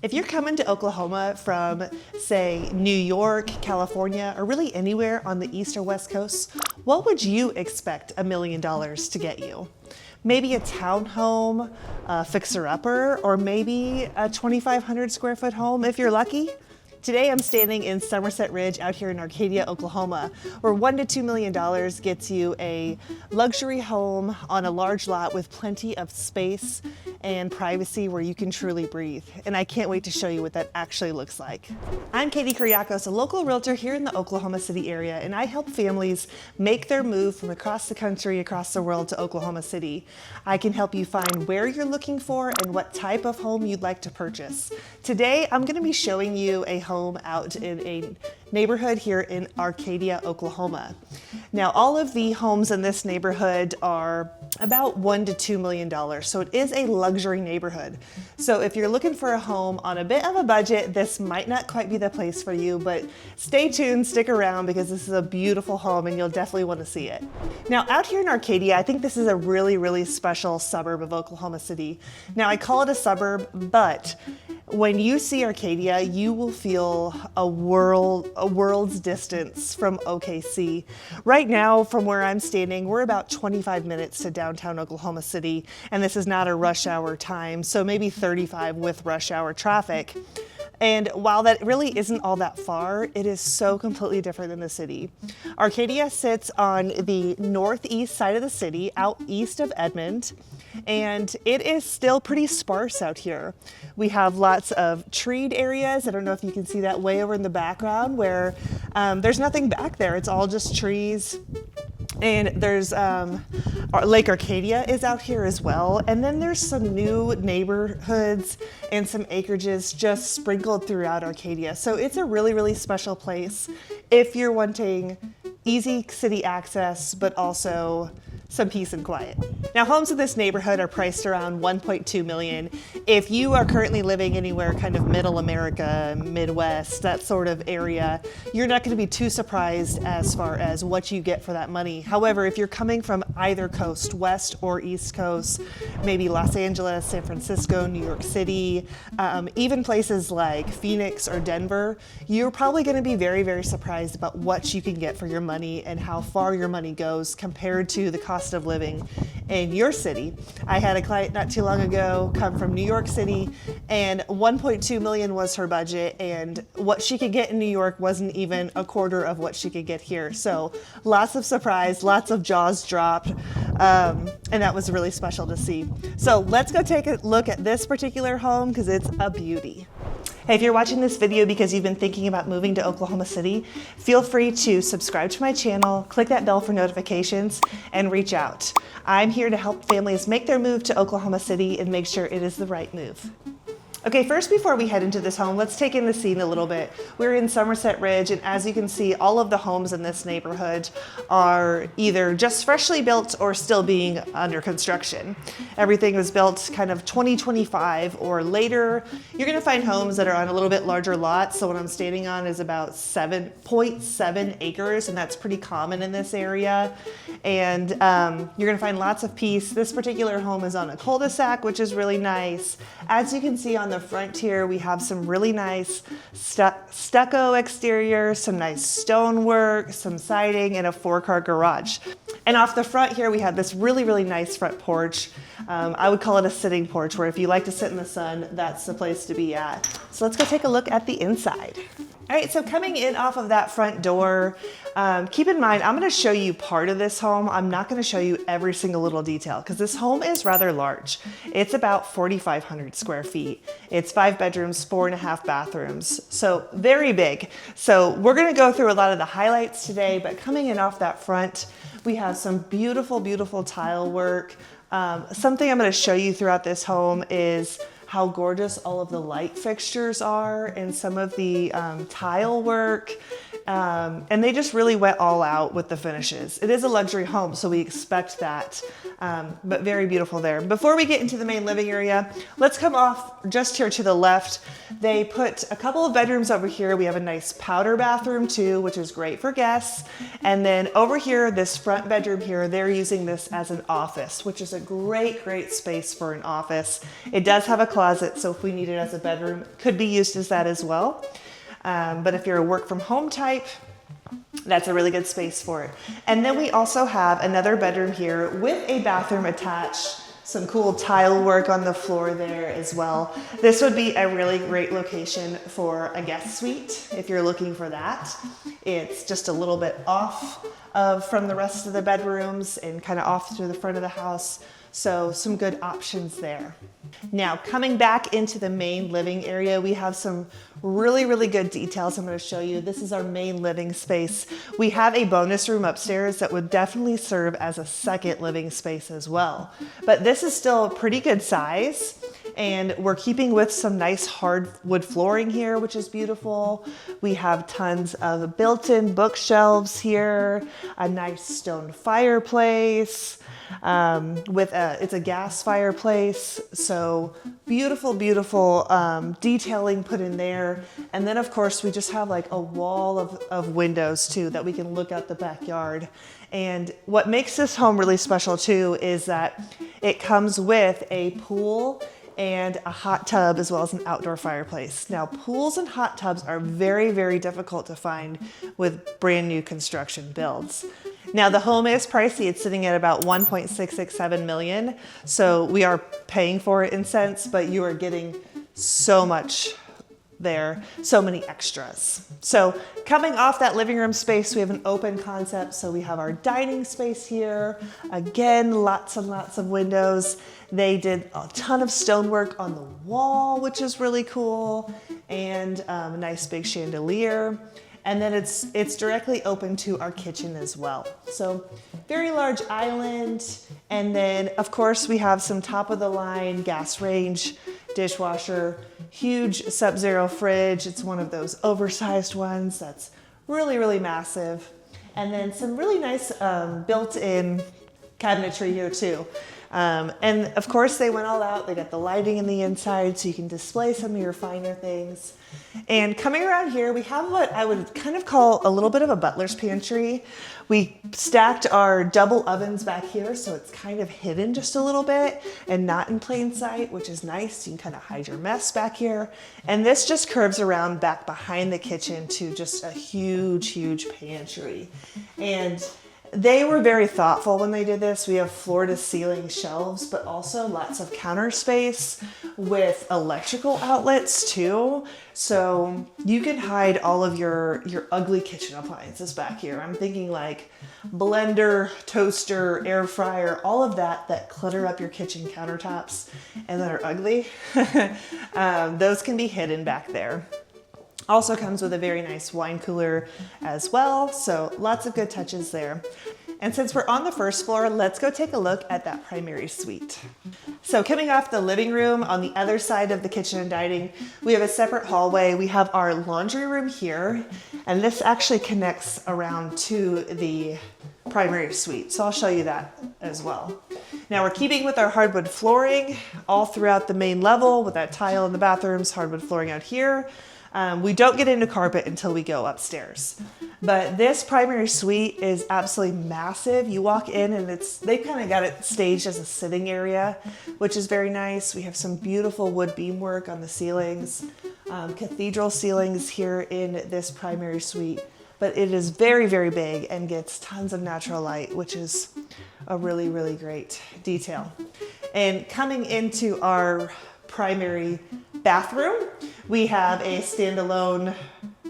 If you're coming to Oklahoma from, say, New York, California, or really anywhere on the East or West Coast, what would you expect $1 million to get you? Maybe a townhome, a fixer-upper, or maybe a 2,500 square foot home if you're lucky? Today I'm standing in Somerset Ridge out here in Arcadia, Oklahoma, where $1 to $2 million gets you a luxury home on a large lot with plenty of space and privacy where you can truly breathe. And I can't wait to show you what that actually looks like. I'm Katie Kuriakos, a local realtor here in the Oklahoma City area, and I help families make their move from across the country, across the world to Oklahoma City. I can help you find where you're looking for and what type of home you'd like to purchase. Today I'm going to be showing you a home out in a neighborhood here in Arcadia, Oklahoma. Now, all of the homes in this neighborhood are about $1 to $2 million, so it is a luxury neighborhood. So if you're looking for a home on a bit of a budget, this might not quite be the place for you, but stay tuned, stick around, because this is a beautiful home and you'll definitely want to see it. Now, out here in Arcadia, I think this is a really, really special suburb of Oklahoma City. Now, I call it a suburb, but when you see Arcadia, you will feel a world's distance from OKC. Right now, from where I'm standing, we're about 25 minutes to downtown Oklahoma City, and this is not a rush hour time, so maybe 35 with rush hour traffic. And while that really isn't all that far, it is so completely different than the city. Arcadia sits on the northeast side of the city, out east of Edmond, and it is still pretty sparse out here. We have lots of treed areas. I don't know if you can see that way over in the background where there's nothing back there. It's all just trees. And there's Lake Arcadia is out here as well. And then there's some new neighborhoods and some acreages just sprinkled throughout Arcadia. So it's a really, really special place if you're wanting easy city access, but also some peace and quiet. Now, homes in this neighborhood are priced around $1.2 million. If you are currently living anywhere kind of middle America, Midwest, that sort of area, you're not going to be too surprised as far as what you get for that money. However, if you're coming from either coast, West or East Coast, maybe Los Angeles, San Francisco, New York City, even places like Phoenix or Denver, you're probably going to be very, very surprised about what you can get for your money and how far your money goes compared to the cost of living in your city. I had a client not too long ago come from New York City, and $1.2 million was her budget, and what she could get in New York wasn't even a quarter of what she could get here. So lots of surprise, lots of jaws dropped, and that was really special to see. So let's go take a look at this particular home because it's a beauty. Hey, if you're watching this video because you've been thinking about moving to Oklahoma City, feel free to subscribe to my channel, click that bell for notifications, and reach out. I'm here to help families make their move to Oklahoma City and make sure it is the right move. Okay, first, before we head into this home, let's take in the scene a little bit. We're in Somerset Ridge, and as you can see, all of the homes in this neighborhood are either just freshly built or still being under construction. Everything was built kind of 2025 or later. You're gonna find homes that are on a little bit larger lots. So what I'm standing on is about 7.7 acres, and that's pretty common in this area. And you're gonna find lots of peace. This particular home is on a cul-de-sac, which is really nice. As you can see on the front here, we have some really nice stucco exterior, some nice stonework, some siding, and a 4-car garage. And off the front here, we have this really, really nice front porch. I would call it a sitting porch, where if you like to sit in the sun, that's the place to be at. So let's go take a look at the inside. All right, so coming in off of that front door, keep in mind, I'm gonna show you part of this home. I'm not gonna show you every single little detail because this home is rather large. It's about 4,500 square feet. It's 5 bedrooms, 4.5 bathrooms, so very big. So we're gonna go through a lot of the highlights today, but coming in off that front, we have some beautiful, beautiful tile work. Something I'm gonna show you throughout this home is how gorgeous all of the light fixtures are and some of the tile work. And they just really went all out with the finishes. It is a luxury home, so we expect that, but very beautiful there. Before we get into the main living area, let's come off just here to the left. They put a couple of bedrooms over here. We have a nice powder bathroom too, which is great for guests. And then over here, this front bedroom here, they're using this as an office, which is a great, great space for an office. It does have a closet, so if we need it as a bedroom, it could be used as that as well. But if you're a work from home type, that's a really good space for it. And then we also have another bedroom here with a bathroom attached. Some cool tile work on the floor there as well. This would be a really great location for a guest suite if you're looking for that. It's just a little bit off from the rest of the bedrooms and kind of off through the front of the house. So some good options there. Now coming back into the main living area, we have some really good details I'm going to show you. This is our main living space. We have a bonus room upstairs that would definitely serve as a second living space as well. But this is still a pretty good size, and we're keeping with some nice hardwood flooring here, which is beautiful. We have tons of built-in bookshelves here, a nice stone fireplace. It's a gas fireplace, so beautiful detailing put in there. And then of course we just have like a wall of windows too that we can look out the backyard. And what makes this home really special too is that it comes with a pool and a hot tub as well as an outdoor fireplace. Now, pools and hot tubs are very difficult to find with brand new construction builds. Now, the home is pricey. It's sitting at about $1.667 million. So we are paying for it in cents, but you are getting so much there, so many extras. So coming off that living room space, we have an open concept. So we have our dining space here. Again, lots and lots of windows. They did a ton of stonework on the wall, which is really cool, and a nice big chandelier. And then it's directly open to our kitchen as well. So very large island. And then of course we have some top of the line gas range, dishwasher, huge Sub-Zero fridge. It's one of those oversized ones that's really massive. And then some really nice built-in cabinetry here too. And of course they went all out. They got the lighting in the inside so you can display some of your finer things. And coming around here, we have what I would kind of call a little bit of a butler's pantry. We stacked our double ovens back here, so it's kind of hidden just a little bit and not in plain sight, which is nice. You can kind of hide your mess back here. And this just curves around back behind the kitchen to just a huge pantry. And they were very thoughtful when they did this. We have floor to ceiling shelves, but also lots of counter space with electrical outlets too. So you can hide all of your ugly kitchen appliances back here. I'm thinking like blender, toaster, air fryer, all of that clutter up your kitchen countertops and that are ugly. Those can be hidden back there. Also comes with a very nice wine cooler as well, so lots of good touches there. And since we're on the first floor, let's go take a look at that primary suite. So coming off the living room, on the other side of the kitchen and dining, we have a separate hallway. We have our laundry room here, and this actually connects around to the primary suite. So I'll show you that as well. Now we're keeping with our hardwood flooring all throughout the main level with that tile in the bathrooms, hardwood flooring out here. We don't get into carpet until we go upstairs. But this primary suite is absolutely massive. You walk in and they've kind of got it staged as a sitting area, which is very nice. We have some beautiful wood beamwork on the ceilings, cathedral ceilings here in this primary suite. But it is very big and gets tons of natural light, which is a really great detail. And coming into our primary bathroom, we have a standalone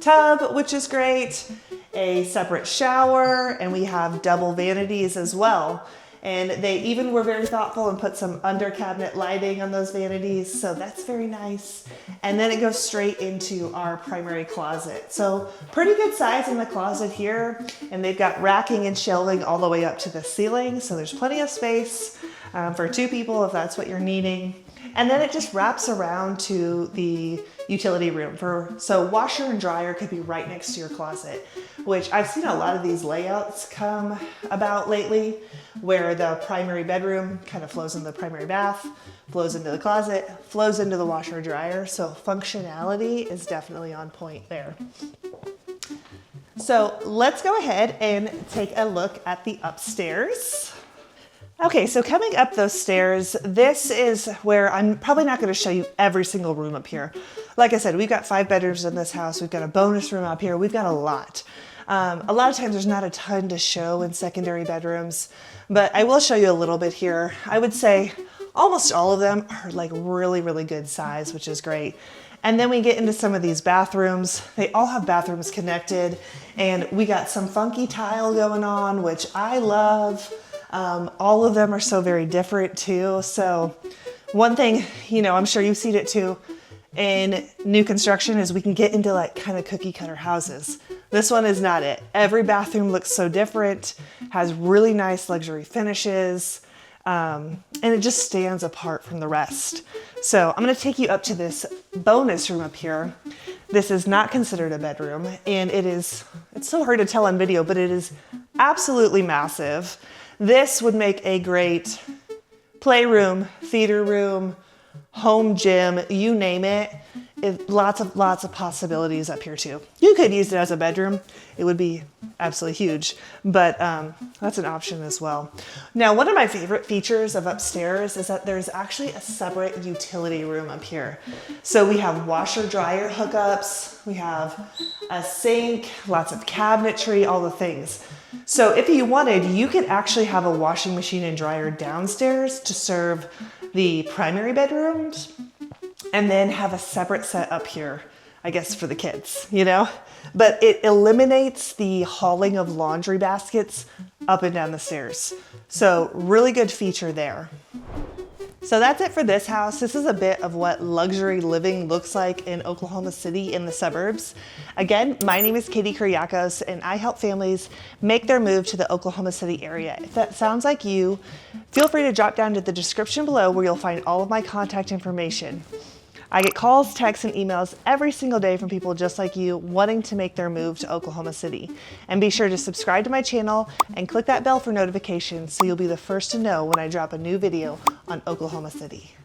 tub, which is great, a separate shower, and we have double vanities as well. And they even were very thoughtful and put some under cabinet lighting on those vanities, so that's very nice. And then it goes straight into our primary closet. So pretty good size in the closet here, and they've got racking and shelving all the way up to the ceiling, so there's plenty of space for two people if that's what you're needing. And then it just wraps around to the utility room so washer and dryer could be right next to your closet, which I've seen a lot of these layouts come about lately where the primary bedroom kind of flows into the primary bath, flows into the closet, flows into the washer and dryer. So functionality is definitely on point there. So let's go ahead and take a look at the upstairs. Okay, so coming up those stairs, this is where I'm probably not going to show you every single room up here. Like I said, we've got 5 bedrooms in this house. We've got a bonus room up here. We've got a lot. A lot of times there's not a ton to show in secondary bedrooms, but I will show you a little bit here. I would say almost all of them are like really, really good size, which is great. And then we get into some of these bathrooms. They all have bathrooms connected, and we got some funky tile going on, which I love. All of them are so very different too. So one thing, you know, I'm sure you've seen it too in new construction is we can get into like kind of cookie cutter houses. This one is not it. Every bathroom looks so different, has really nice luxury finishes, and it just stands apart from the rest. So I'm gonna take you up to this bonus room up here. This is not considered a bedroom, and it's so hard to tell on video, but it is absolutely massive. This would make a great playroom, theater room, home gym, you name it. Lots of possibilities up here too. You could use it as a bedroom. It would be absolutely huge, but that's an option as well. Now, one of my favorite features of upstairs is that there's actually a separate utility room up here. So we have washer dryer hookups, we have a sink, lots of cabinetry, all the things. So if you wanted, you could actually have a washing machine and dryer downstairs to serve the primary bedrooms, and then have a separate set up here, I guess, for the kids, you know? But it eliminates the hauling of laundry baskets up and down the stairs. So really good feature there. So that's it for this house. This is a bit of what luxury living looks like in Oklahoma City in the suburbs. Again, my name is Katie Kuriakos, and I help families make their move to the Oklahoma City area. If that sounds like you, feel free to drop down to the description below where you'll find all of my contact information. I get calls, texts, and emails every single day from people just like you wanting to make their move to Oklahoma City. And be sure to subscribe to my channel and click that bell for notifications so you'll be the first to know when I drop a new video on Oklahoma City.